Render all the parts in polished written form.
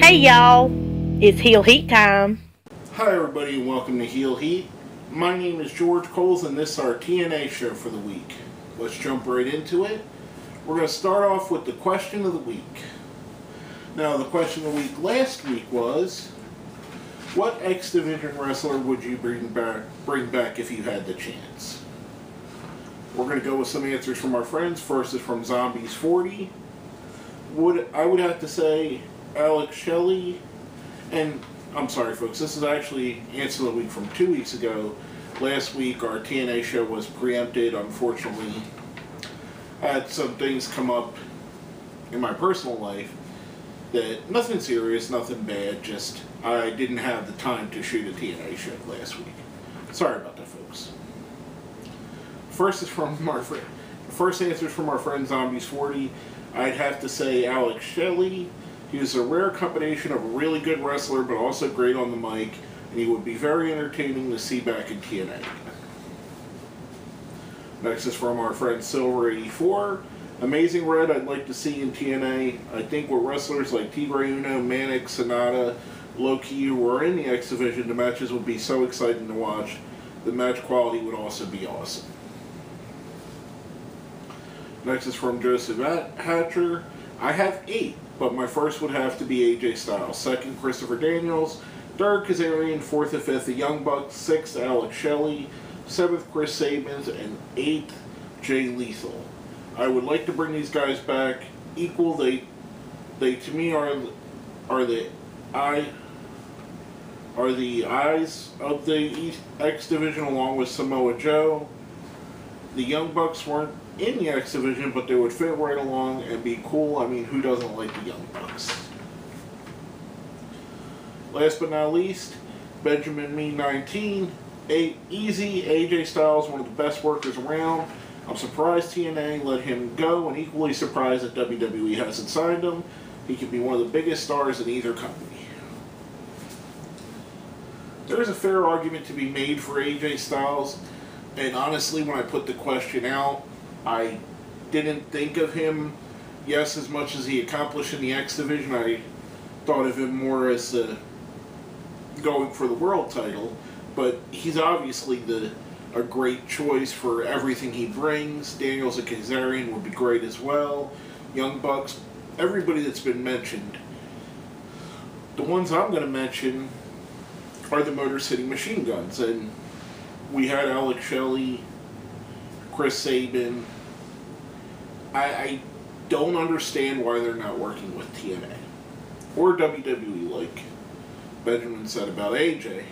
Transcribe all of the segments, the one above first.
Hey y'all, it's Heel Heat time. Hi everybody and welcome to Heel Heat. My name is George Coles and this is our TNA show for the week. Let's jump right into it. We're going to start off with the question of the week. Now the question of the week last week was, what X Division wrestler would you bring back if you had the chance? We're going to go with some answers from our friends. First is from Zombies40. I would have to say Alex Shelley, and I'm sorry folks, this is actually answer of the week from 2 weeks ago. Last week our TNA show was preempted. Unfortunately, I had some things come up in my personal life that, nothing serious, nothing bad, just I didn't have the time to shoot a TNA show last week. Sorry about that folks. First answer is from our friend Zombies40. I'd have to say Alex Shelley. He was a rare combination of a really good wrestler, but also great on the mic, and he would be very entertaining to see back in TNA. Next is from our friend Silver84. Amazing Red I'd like to see in TNA. I think with wrestlers like Tigre Uno, Manic, Sonata, Low-Key, who are in the X Division, the matches would be so exciting to watch. The match quality would also be awesome. Next is from Joseph Hatcher. I have 8, but my first would have to be AJ Styles. Second, Christopher Daniels. Third, Kazarian. Fourth and fifth, the Young Bucks. Sixth, Alex Shelley. Seventh, Chris Sabins. And eighth, Jay Lethal. I would like to bring these guys back equal. They to me are the eyes of the X Division along with Samoa Joe. The Young Bucks weren't in the X Division, but they would fit right along and be cool. I mean, who doesn't like the Young Bucks? Last but not least, Benjamin Me 19. Easy, AJ Styles, one of the best workers around. I'm surprised TNA let him go, and equally surprised that WWE hasn't signed him. He could be one of the biggest stars in either company. There's a fair argument to be made for AJ Styles, and honestly, when I put the question out, I didn't think of him, yes, as much as he accomplished in the X Division. I thought of him more as going for the world title, but he's obviously a great choice for everything he brings. Daniels and Kazarian would be great as well. Young Bucks, everybody that's been mentioned. The ones I'm going to mention are the Motor City Machine Guns, and we had Alex Shelley, Chris Sabin. I don't understand why they're not working with TNA or WWE like Benjamin said about AJ.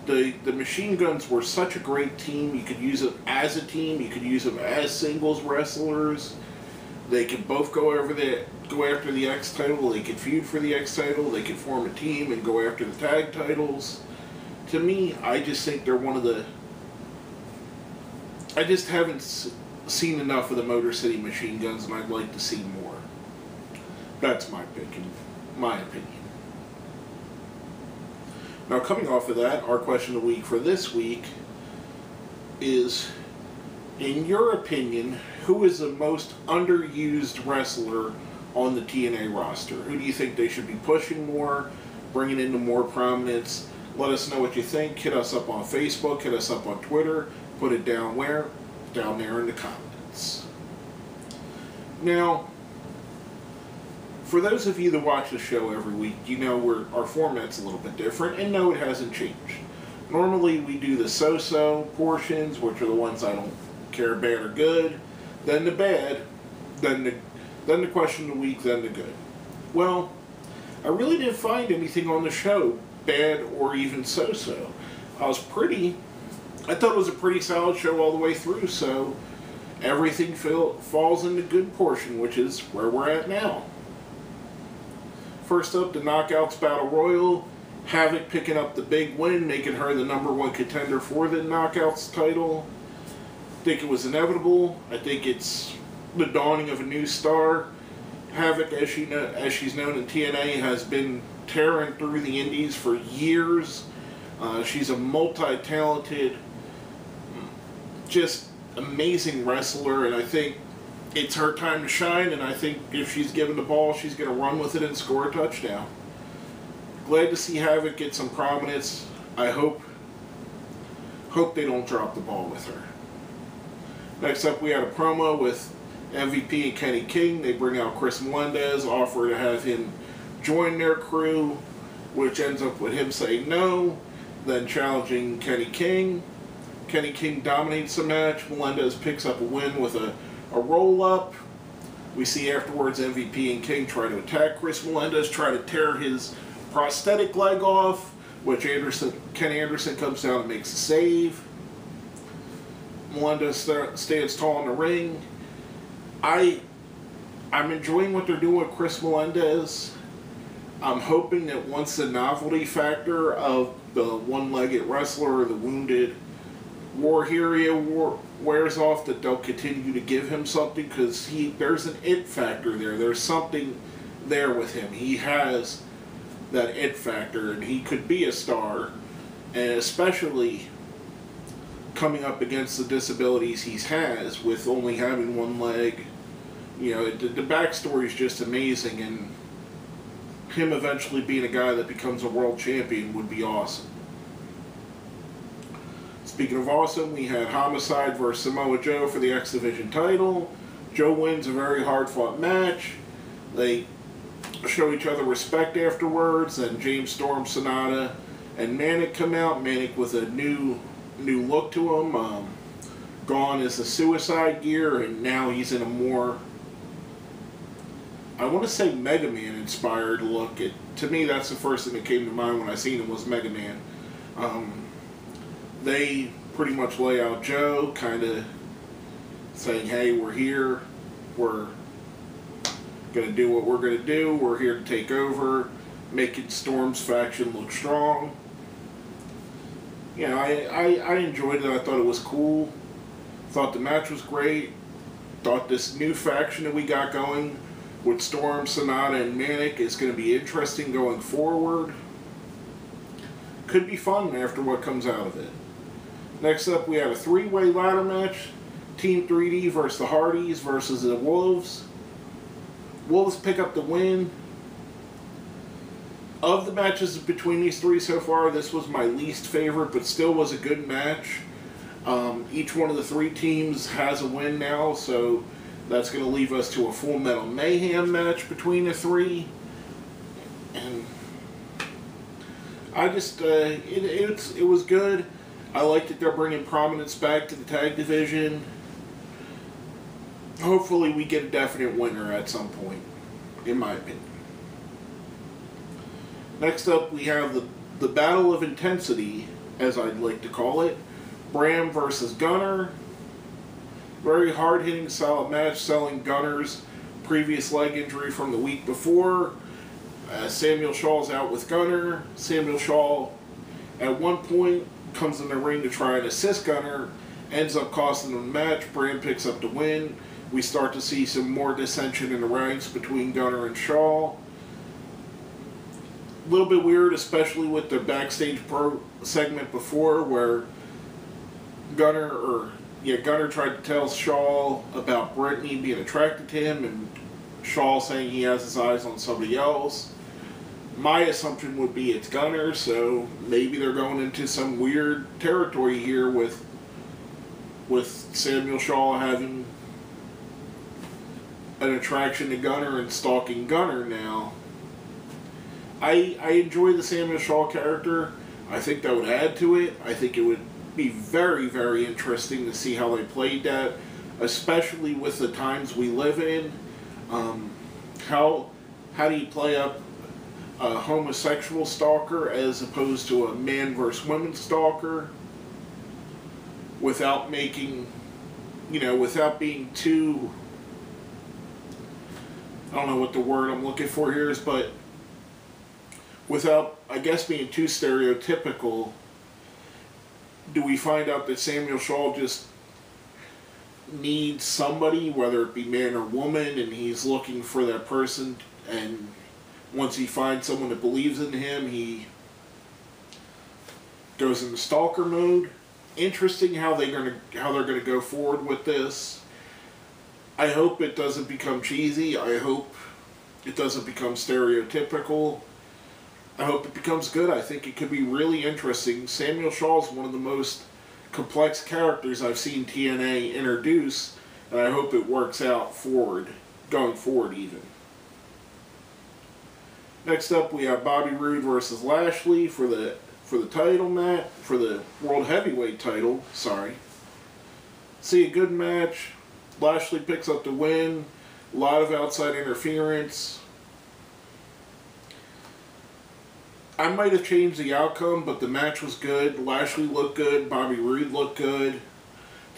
The Machine Guns were such a great team. You could use them as a team. You could use them as singles wrestlers. They could both go after the X title. They could feud for the X title. They could form a team and go after the tag titles. To me, I just think they're one of the... I just haven't seen enough of the Motor City Machine Guns, and I'd like to see more. That's my opinion. Now, coming off of that, our question of the week for this week is, in your opinion, who is the most underused wrestler on the TNA roster? Who do you think they should be pushing more, bringing into more prominence? Let us know what you think. Hit us up on Facebook. Hit us up on Twitter. Put it down where? Down there in the comments. Now, for those of you that watch the show every week, you know our format's a little bit different, and no, it hasn't changed. Normally, we do the so-so portions, which are the ones I don't care bad or good, then the bad, then the question of the week, then the good. Well, I really didn't find anything on the show bad or even so-so. I thought it was a pretty solid show all the way through, so everything falls in the good portion, which is where we're at now. First up, the Knockouts Battle Royal. Havoc picking up the big win, making her the #1 contender for the Knockouts title. I think it was inevitable. I think it's the dawning of a new star. Havoc, as she's known in TNA, has been tearing through the indies for years. She's a multi-talented, just amazing wrestler, and I think it's her time to shine, and I think if she's given the ball, she's going to run with it and score a touchdown. Glad to see Havoc get some prominence. I hope they don't drop the ball with her. Next up, we had a promo with MVP and Kenny King. They bring out Chris Melendez, offer to have him join their crew, which ends up with him saying no, then challenging Kenny King. Kenny King dominates the match. Melendez picks up a win with a roll-up. We see afterwards MVP and King try to attack Chris Melendez, try to tear his prosthetic leg off, which Ken Anderson comes down and makes a save. Melendez stands tall in the ring. I'm enjoying what they're doing with Chris Melendez. I'm hoping that once the novelty factor of the one-legged wrestler or the wounded war hero wears off, that they'll continue to give him something, because there's an it factor there. There's something there with him. He has that it factor, and he could be a star, and especially coming up against the disabilities he has with only having one leg. You know, the backstory is just amazing, and him eventually being a guy that becomes a world champion would be awesome. Speaking of awesome, we had Homicide versus Samoa Joe for the X Division title. Joe wins a very hard-fought match. They show each other respect afterwards, and James Storm, Sonata, and Manic come out. Manic with a new look to him. Gone is the suicide gear, and now he's in a more, I want to say, Mega Man inspired look. To me, that's the first thing that came to mind when I seen him, was Mega Man. They pretty much lay out Joe, kind of saying, hey, we're here, we're going to do what we're going to do, we're here to take over, making Storm's faction look strong. You know, I enjoyed it. I thought it was cool. Thought the match was great. Thought this new faction that we got going with Storm, Sonata, and Manic is going to be interesting going forward. Could be fun after what comes out of it. Next up, we have a three-way ladder match. Team 3D versus the Hardys versus the Wolves. Wolves pick up the win. Of the matches between these three so far, this was my least favorite, but still was a good match. Each one of the three teams has a win now, so that's going to leave us to a Full Metal Mayhem match between the three. And I just, it was good. I like that they're bringing prominence back to the tag division. Hopefully we get a definite winner at some point, in my opinion. Next up, we have the Battle of Intensity, as I'd like to call it. Bram versus Gunner. Very hard-hitting, solid match, selling Gunner's previous leg injury from the week before. Samuel Shaw's out with Gunner. Samuel Shaw, at one point, comes in the ring to try and assist Gunner. Ends up costing him the match. Bram picks up the win. We start to see some more dissension in the ranks between Gunner and Shaw. A little bit weird, especially with the backstage pro segment before, where Gunner tried to tell Shaw about Brittany being attracted to him, and Shaw saying he has his eyes on somebody else. My assumption would be it's Gunner, so maybe they're going into some weird territory here with Samuel Shaw having an attraction to Gunner and stalking Gunner now. I enjoy the Samuel Shaw character. I think that would add to it. I think it would be very, very interesting to see how they played that, especially with the times we live in. How do you play up a homosexual stalker as opposed to a man versus women stalker without making, without being too, I don't know what the word I'm looking for here is, but without, I guess, being too stereotypical. Do we find out that Samuel Shaw just needs somebody, whether it be man or woman, and he's looking for that person, and once he finds someone that believes in him, he goes into stalker mode? Interesting how they're gonna go forward with this. I hope it doesn't become cheesy. I hope it doesn't become stereotypical. I hope it becomes good. I think it could be really interesting. Samuel Shaw is one of the most complex characters I've seen TNA introduce, and I hope it works out going forward even. Next up, we have Bobby Roode versus Lashley for the title match, for the World Heavyweight title. See a good match. Lashley picks up the win. A lot of outside interference. I might have changed the outcome, but the match was good. Lashley looked good. Bobby Roode looked good.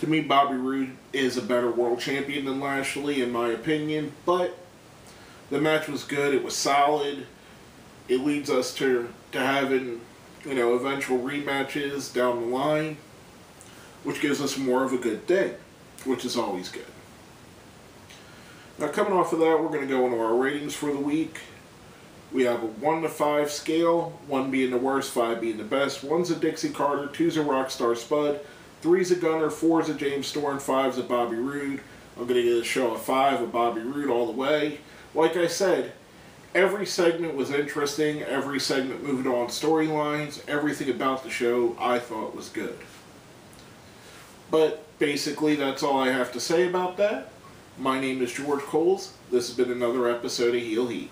To me, Bobby Roode is a better world champion than Lashley, in my opinion. But the match was good. It was solid. It leads us to having, eventual rematches down the line, which gives us more of a good day, which is always good. Now, coming off of that, we're going to go into our ratings for the week. We have a 1 to 5 scale, 1 being the worst, 5 being the best. 1's a Dixie Carter, 2's a Rockstar Spud, 3's a Gunner, 4's a James Storm, 5's a Bobby Roode. I'm going to give the show a 5 of Bobby Roode all the way. Like I said, every segment was interesting. Every segment moved on storylines. Everything about the show I thought was good. But basically, that's all I have to say about that. My name is George Coles. This has been another episode of Heel Heat.